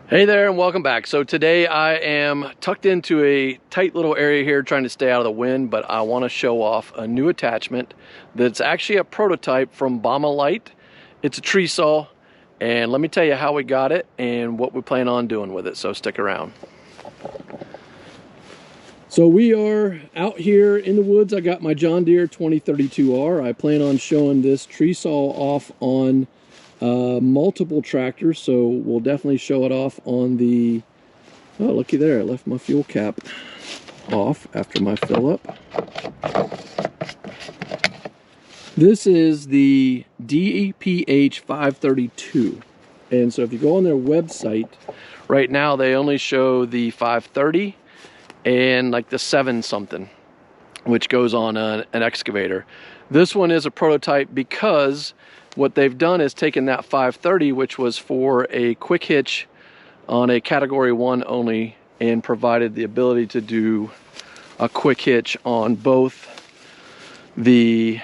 Hey there and welcome back. So today I am tucked into a tight little area here trying to stay out of the wind, but I want to show off a new attachment that's actually a prototype from Baumalight. It's a tree saw, and let me tell you how we got it and what we plan on doing with it, so stick around. So we are out here in the woods. I got my John Deere 2032R. I plan on showing this tree saw off on multiple tractors, so we'll definitely show it off on the, oh looky there, I left my fuel cap off after my fill up. This is the DPH532, and so if you go on their website right now, they only show the 530 and like the 7 something, which goes on an excavator. This one is a prototype because what they've done is taken that 530, which was for a quick hitch on a category 1 only, and provided the ability to do a quick hitch on both the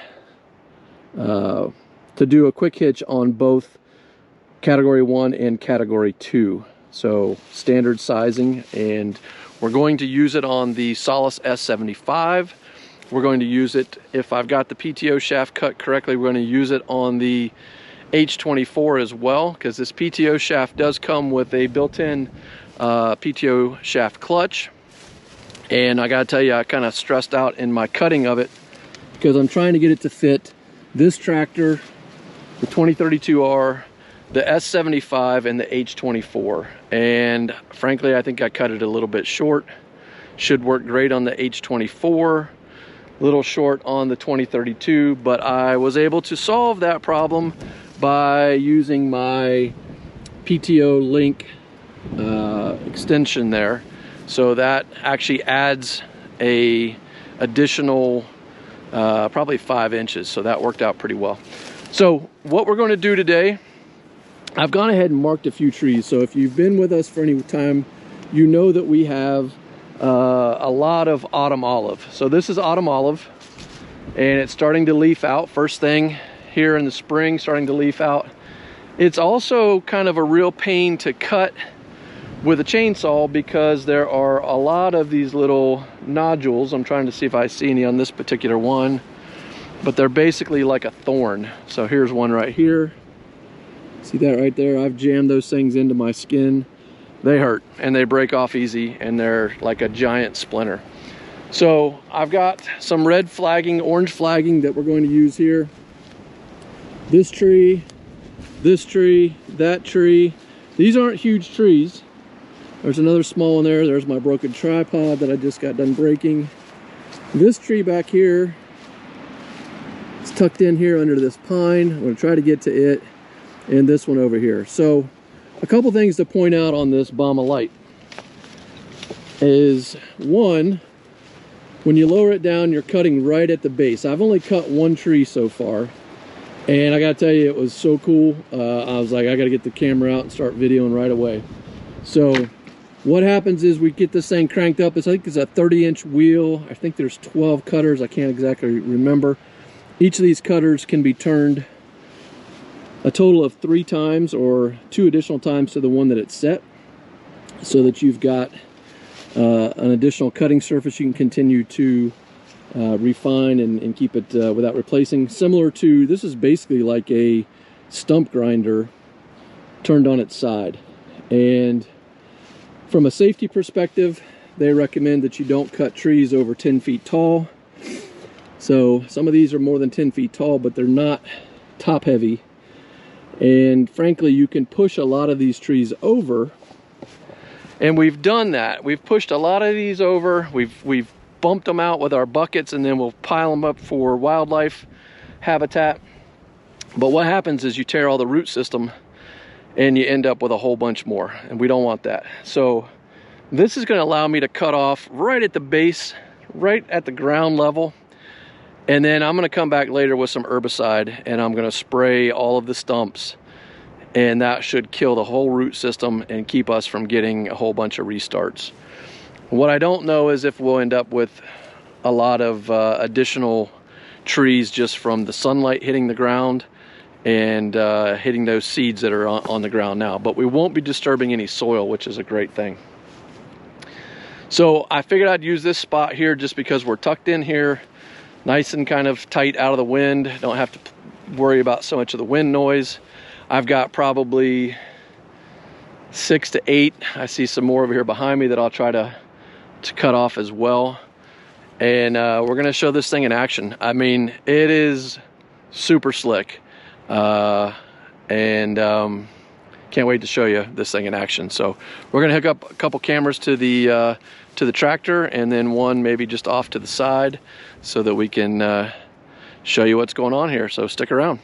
category 1 and category 2. So standard sizing, and we're going to use it on the Solace S75. We're going to use it, if I've got the PTO shaft cut correctly, we're going to use it on the H24 as well, because this PTO shaft does come with a built-in PTO shaft clutch. And I gotta tell you, I kind of stressed out in my cutting of it because I'm trying to get it to fit this tractor, the 2032R, the S75, and the H24. And frankly, I think I cut it a little bit short. Should work great on the H24. Little short on the 2032, but I was able to solve that problem by using my PTO link extension there. So that actually adds a additional probably 5 inches, so that worked out pretty well. So what we're going to do today, I've gone ahead and marked a few trees. So if you've been with us for any time, you know that we have a lot of autumn olive. So this is autumn olive, and it's starting to leaf out first thing here in the spring, starting to leaf out. It's also kind of a real pain to cut with a chainsaw because there are a lot of these little nodules. I'm trying to see if I see any on this particular one, but they're basically like a thorn. So here's one right here. See that right there? I've jammed those things into my skin. They hurt and they break off easy, and they're like a giant splinter. So I've got some red flagging, orange flagging that we're going to use here. This tree, that tree. These aren't huge trees. There's another small one there. There's my broken tripod that I just got done breaking. This tree back here, it's tucked in here under this pine. I'm going to try to get to it. And this one over here. So a couple things to point out on this Baumalight is, one, when you lower it down, you're cutting right at the base. I've only cut one tree so far, and I gotta tell you, it was so cool. I was like, I gotta get the camera out and start videoing right away. So what happens is we get this thing cranked up. I think it's a 30-inch wheel. I think there's 12 cutters. I can't exactly remember. Each of these cutters can be turned a total of 3 times, or 2 additional times to the one that it's set, so that you've got an additional cutting surface you can continue to refine and keep it without replacing. Similar to, this is basically like a stump grinder turned on its side. And from a safety perspective, they recommend that you don't cut trees over 10 feet tall. So some of these are more than 10 feet tall, but they're not top heavy. And frankly, you can push a lot of these trees over, and we've done that. We've pushed a lot of these over. We've bumped them out with our buckets, and then we'll pile them up for wildlife habitat. But what happens is you tear all the root system, and you end up with a whole bunch more, and we don't want that. So this is going to allow me to cut off right at the base, right at the ground level. And then I'm going to come back later with some herbicide, and I'm going to spray all of the stumps, and that should kill the whole root system and keep us from getting a whole bunch of restarts. What I don't know is if we'll end up with a lot of additional trees just from the sunlight hitting the ground and hitting those seeds that are on the ground now. But we won't be disturbing any soil, which is a great thing. So I figured I'd use this spot here just because we're tucked in here, nice and kind of tight out of the wind. Don't have to worry about so much of the wind noise. I've got probably 6 to 8. I see some more over here behind me that I'll try to cut off as well. And we're gonna show this thing in action. I mean, it is super slick. Can't wait to show you this thing in action. So we're gonna hook up a couple cameras to the tractor, and then one maybe just off to the side, so that we can show you what's going on here. So stick around.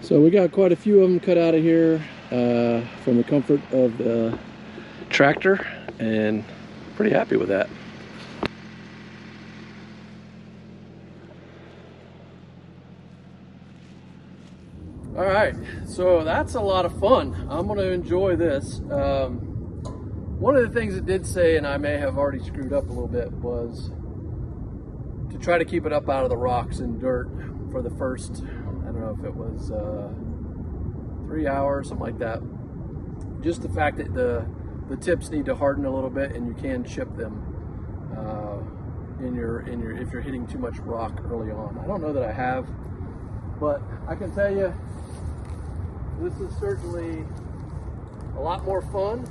So we got quite a few of them cut out of here from the comfort of the tractor, and pretty happy with that. All right, so that's a lot of fun. I'm gonna enjoy this. One of the things it did say, and I may have already screwed up a little bit, was to try to keep it up out of the rocks and dirt for the first, I don't know if it was 3 hours, something like that. Just the fact that the tips need to harden a little bit, and you can chip them if you're hitting too much rock early on. I don't know that I have, but I can tell you this is certainly a lot more fun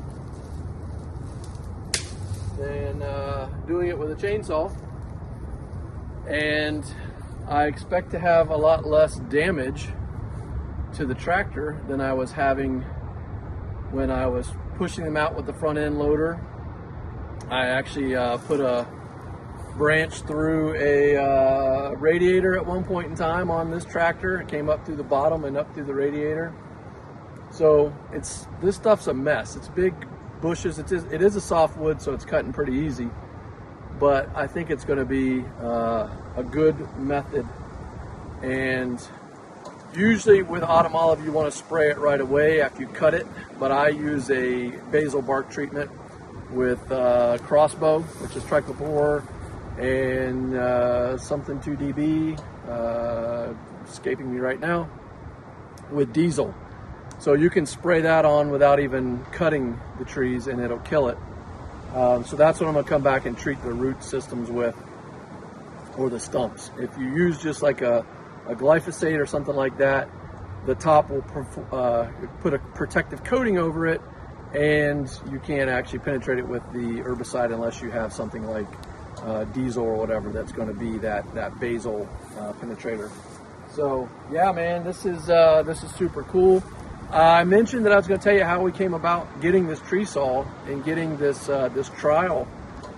than doing it with a chainsaw, and I expect to have a lot less damage to the tractor than I was having when I was pushing them out with the front end loader. I actually put a branch through a radiator at one point in time on this tractor. It came up through the bottom and up through the radiator. So this stuff's a mess. It's big bushes. It is a softwood, so it's cutting pretty easy. But I think it's going to be a good method. And usually with autumn olive, you want to spray it right away after you cut it. But I use a basil bark treatment with crossbow, which is trichopor, and something 2DB, escaping me right now, with diesel. So you can spray that on without even cutting the trees, and it'll kill it. So that's what I'm going to come back and treat the root systems with, or the stumps. If you use just like a glyphosate or something like that, the top will put a protective coating over it, and you can't actually penetrate it with the herbicide unless you have something like diesel or whatever that's going to be that basil penetrator. So yeah, man, this is super cool. I mentioned that I was going to tell you how we came about getting this tree saw and getting this trial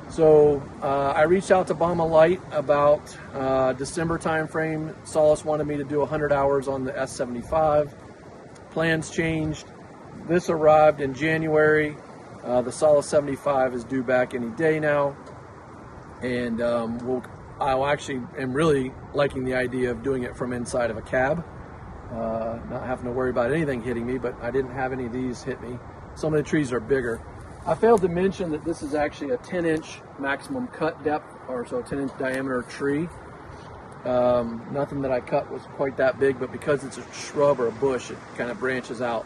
So I reached out to Baumalight about December timeframe. Solace wanted me to do 100 hours on the S75. Plans changed. This arrived in January. The Solace 75 is due back any day now, and I actually am really liking the idea of doing it from inside of a cab, not having to worry about anything hitting me. But I didn't have any of these hit me. Some of the trees are bigger. I failed to mention that this is actually a 10-inch maximum cut depth, or so 10-inch diameter tree. Nothing that I cut was quite that big, but because it's a shrub or a bush, it kind of branches out.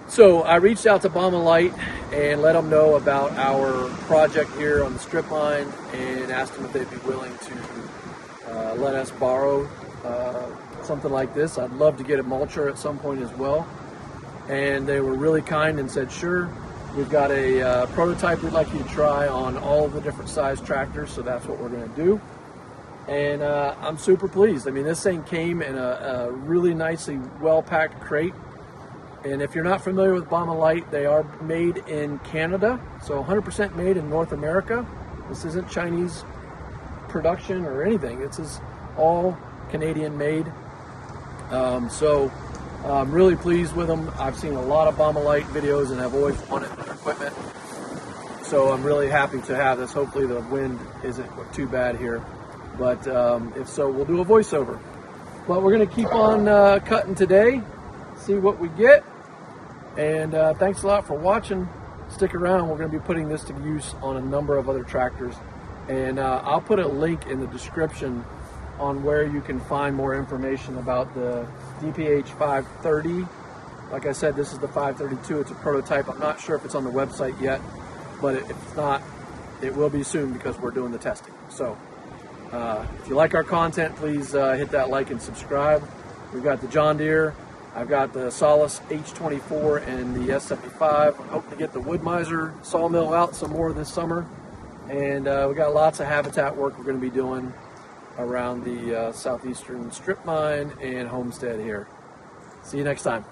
So I reached out to Baumalight and let them know about our project here on the strip mine, and asked them if they'd be willing to let us borrow something like this. I'd love to get a mulcher at some point as well. And they were really kind and said, sure. We've got a prototype we'd like you to try on all of the different size tractors, so that's what we're going to do. And I'm super pleased. I mean, this thing came in a really nicely well-packed crate. And if you're not familiar with Baumalight, they are made in Canada, so 100% made in North America. This isn't Chinese production or anything. This is all Canadian made. So I'm really pleased with them. I've seen a lot of Baumalight videos and I've always wanted their equipment. So I'm really happy to have this. Hopefully the wind isn't too bad here. But if so, we'll do a voiceover. But we're going to keep on cutting today, see what we get. And thanks a lot for watching. Stick around. We're going to be putting this to use on a number of other tractors. And I'll put a link in the description on where you can find more information about the DPH530. Like I said, this is the 532. It's a prototype. I'm not sure if it's on the website yet, but if it's not, it will be soon because we're doing the testing. So if you like our content, please hit that like and subscribe. We've got the John Deere. I've got the Solace H24 and the S75. I'm hoping to get the Wood Miser sawmill out some more this summer. And we got lots of habitat work we're going to be doing around the southeastern strip mine and homestead here. See you next time.